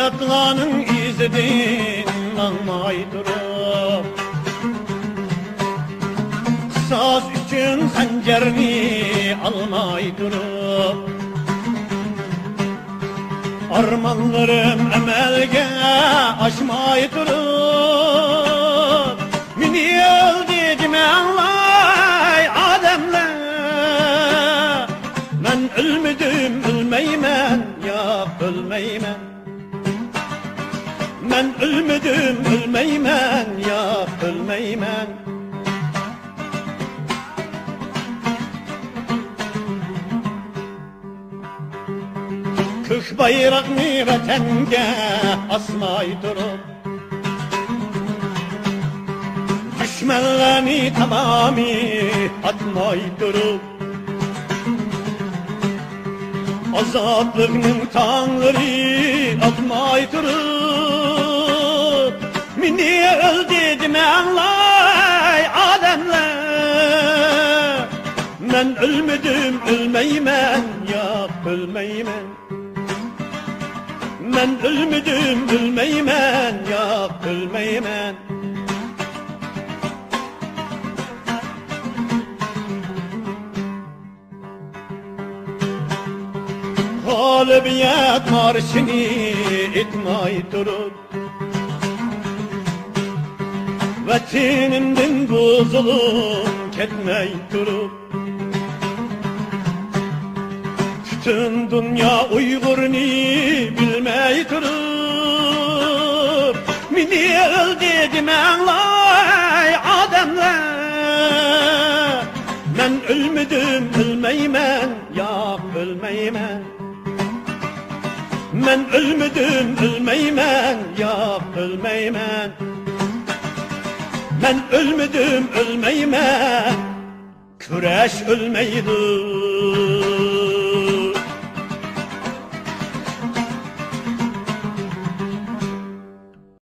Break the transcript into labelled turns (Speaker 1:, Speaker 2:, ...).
Speaker 1: Atlanın izidin almay durup, saz üçün xəncərini almay durup, armanlarım əməlgə aşmay durup, mini öldücüm anlay adamlar. Mən ölmüdüm, ölmeymen, ya ölmeymen. Mən ölmüdüm, ölmeymen, ya ölmeymen. Kök bayrağını vətəngə asmay durup, düşmənlərini tamamı atmay durup, azadlığının tanrı atmay durup, mini öldürdüm anlay adamlar. Mən ölmüdüm, ölmeymen, ya ölmeymen. Mən ölmüdüm, ölmeymen, ya ölmeymen. Galibiyet marşını etmay durup, Vətənimdən bu zulüm ketmey durup, bütün dünya Uygur'unu bilmey durup, mini öldürdüm anlay adamlar. Mən ölmüdüm, ölmeymen, ya ölmeymen. Mən ölmüdüm, ölmeymen, ya ölmeymen. Mən ölmüdüm, ölmeymen, küreş ölmeydim.